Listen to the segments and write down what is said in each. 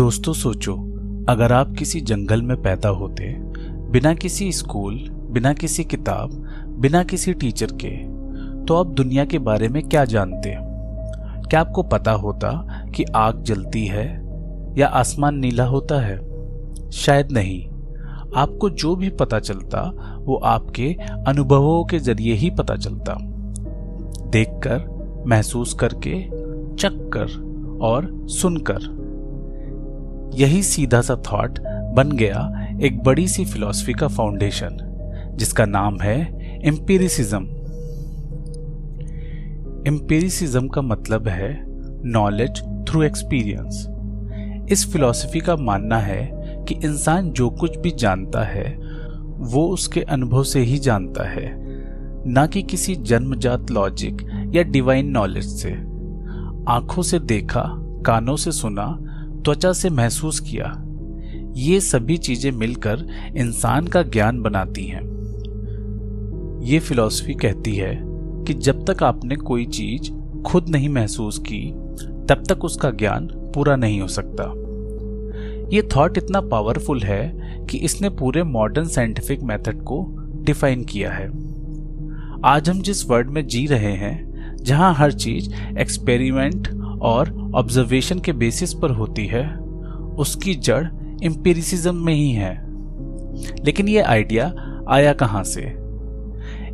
दोस्तों सोचो, अगर आप किसी जंगल में पैदा होते, बिना किसी स्कूल, बिना किसी किताब, बिना किसी टीचर के, तो आप दुनिया के बारे में क्या जानते? क्या आपको पता होता कि आग जलती है या आसमान नीला होता है? शायद नहीं। आपको जो भी पता चलता वो आपके अनुभवों के जरिए ही पता चलता। देखकर, महसूस करके, चख कर और सुनकर। यही सीधा सा थॉट बन गया एक बड़ी सी फिलॉसफी का फाउंडेशन, जिसका नाम है एम्पिरिसिज्म। एम्पिरिसिज्म का मतलब है नॉलेज थ्रू एक्सपीरियंस। इस फिलॉसफी का मानना है कि इंसान जो कुछ भी जानता है वो उसके अनुभव से ही जानता है, ना कि किसी जन्मजात लॉजिक या डिवाइन नॉलेज से। आंखों से देखा, कानों से सुना, त्वचा से महसूस किया, ये सभी चीजें मिलकर इंसान का ज्ञान बनाती हैं। ये फिलॉसफी कहती है कि जब तक आपने कोई चीज खुद नहीं महसूस की, तब तक उसका ज्ञान पूरा नहीं हो सकता। ये थॉट इतना पावरफुल है कि इसने पूरे मॉडर्न साइंटिफिक मेथड को डिफाइन किया है। आज हम जिस वर्ल्ड में जी रहे हैं, जहां हर चीज एक्सपेरिमेंट और ऑब्जर्वेशन के बेसिस पर होती है, उसकी जड़ एम्पिरिसिज्म में ही है। लेकिन ये आइडिया आया कहां से?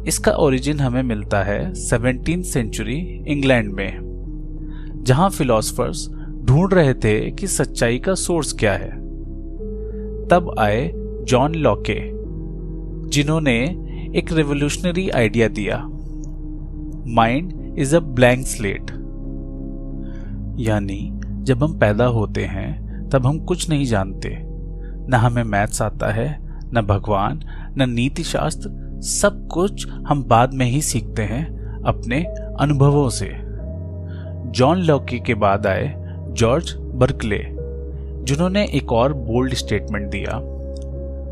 इसका ओरिजिन हमें मिलता है 17th सेंचुरी इंग्लैंड में, जहां फिलोसफर्स ढूंढ रहे थे कि सच्चाई का सोर्स क्या है। तब आए जॉन लॉके, जिन्होंने एक रेवोल्यूशनरी आइडिया दिया, mind is a blank slate. यानी जब हम पैदा होते हैं तब हम कुछ नहीं जानते, न हमें मैथ्स आता है, न भगवान, न नीति शास्त्र। सब कुछ हम बाद में ही सीखते हैं अपने अनुभवों से। जॉन लॉके के बाद आए जॉर्ज बर्कले, जिन्होंने एक और बोल्ड स्टेटमेंट दिया,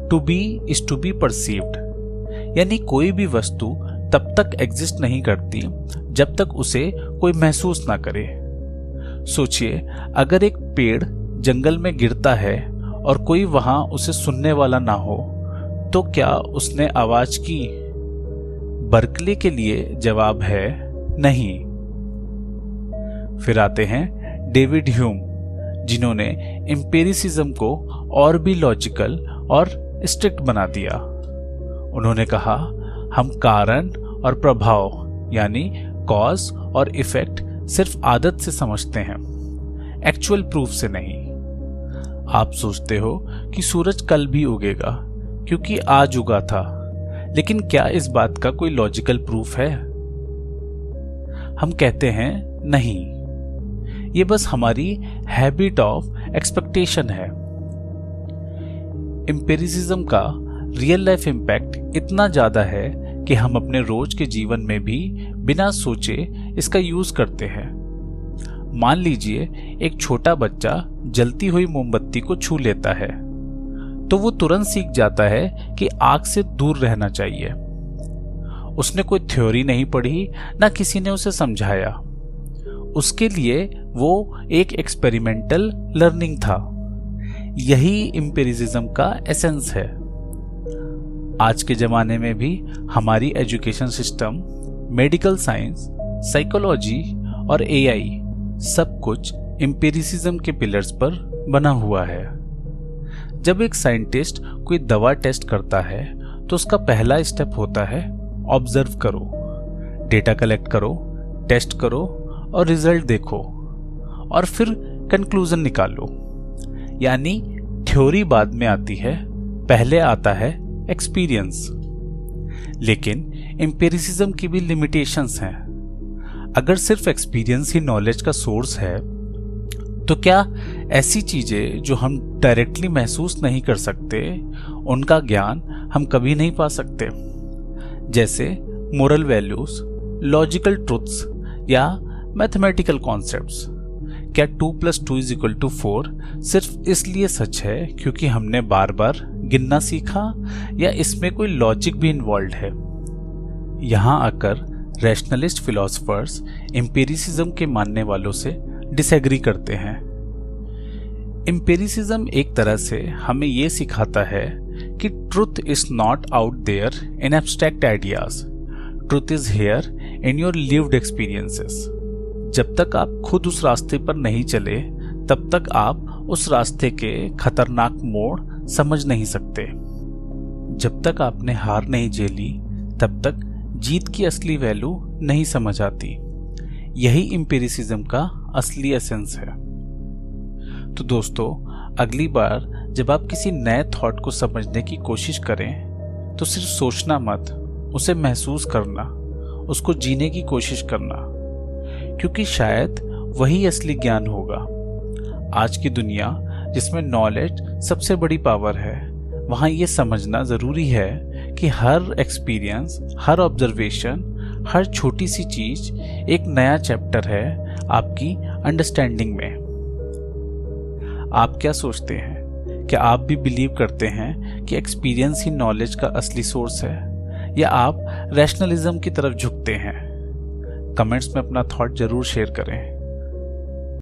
to be is to be perceived. यानी कोई भी वस्तु तब तक एग्जिस्ट नहीं करती जब तक उसे कोई महसूस ना करे। सोचिए, अगर एक पेड़ जंगल में गिरता है और कोई वहां उसे सुनने वाला ना हो, तो क्या उसने आवाज की? बर्कले के लिए जवाब है नहीं। फिर आते हैं डेविड ह्यूम, जिन्होंने एम्पिरिसिज्म को और भी लॉजिकल और स्ट्रिक्ट बना दिया। उन्होंने कहा, हम कारण और प्रभाव यानी कॉज और इफेक्ट सिर्फ आदत से समझते हैं, एक्चुअल प्रूफ से नहीं। आप सोचते हो कि सूरज कल भी उगेगा क्योंकि आज उगा था, लेकिन क्या इस बात का कोई लॉजिकल प्रूफ है? हम कहते हैं नहीं, ये बस हमारी हैबिट ऑफ एक्सपेक्टेशन है। एम्पिरिसिज्म का रियल लाइफ इम्पैक्ट इतना ज्यादा है कि हम अपने रोज के जीवन में भी बिना सोचे इसका यूज करते हैं। मान लीजिए एक छोटा बच्चा जलती हुई मोमबत्ती को छू लेता है, तो वो तुरंत सीख जाता है कि आग से दूर रहना चाहिए। उसने कोई थ्योरी नहीं पढ़ी, ना किसी ने उसे समझाया। उसके लिए वो एक एक्सपेरिमेंटल लर्निंग था। यही एम्पिरिसिज्म का एसेंस है। आज के जमाने में भी हमारी education system, medical science, psychology और एआई सब कुछ एम्पिरिसिज्म के पिलर्स पर बना हुआ है। जब एक साइंटिस्ट कोई दवा टेस्ट करता है तो उसका पहला स्टेप होता है ऑब्जर्व करो, डेटा कलेक्ट करो, टेस्ट करो और रिजल्ट देखो, और फिर कंक्लूजन निकालो। यानी थ्योरी बाद में आती है, पहले आता है एक्सपीरियंस। लेकिन एम्पिरिसिज्म की भी लिमिटेशंस हैं। अगर सिर्फ एक्सपीरियंस ही नॉलेज का सोर्स है, तो क्या ऐसी चीजें जो हम डायरेक्टली महसूस नहीं कर सकते, उनका ज्ञान हम कभी नहीं पा सकते? जैसे मोरल वैल्यूज, लॉजिकल ट्रुथ्स या मैथमेटिकल कॉन्सेप्ट्स। क्या 2+2=4 सिर्फ इसलिए सच है क्योंकि हमने बार बार गिनना सीखा, या इसमें कोई लॉजिक भी इन्वॉल्व है? यहां आकर रैशनलिस्ट फिलोसफर्स एम्पिरिसिज्म के मानने वालों से डिसएग्री करते हैं। एम्पिरिसिज्म एक तरह से हमें ये सिखाता है कि truth is not out there in abstract ideas, truth is here in your lived experiences. जब तक आप खुद उस रास्ते पर नहीं चले तब तक आप उस रास्ते के खतरनाक मोड़ समझ नहीं सकते। जब तक आपने हार नहीं झेली तब तक जीत की असली वैल्यू नहीं समझ आती। यही एम्पिरिसिज्म का असली एसेंस है। तो दोस्तों, अगली बार जब आप किसी नए थॉट को समझने की कोशिश करें तो सिर्फ सोचना मत, उसे महसूस करना, उसको जीने की कोशिश करना, क्योंकि शायद वही असली ज्ञान होगा। आज की दुनिया जिसमें नॉलेज सबसे बड़ी पावर है, वहाँ ये समझना ज़रूरी है कि हर एक्सपीरियंस, हर ऑब्जर्वेशन, हर छोटी सी चीज़ एक नया चैप्टर है आपकी अंडरस्टैंडिंग में। आप क्या सोचते हैं? क्या आप भी बिलीव करते हैं कि एक्सपीरियंस ही नॉलेज का असली सोर्स है, या आप रैशनलिज्म की तरफ झुकते हैं? कमेंट्स में अपना थॉट जरूर शेयर करें।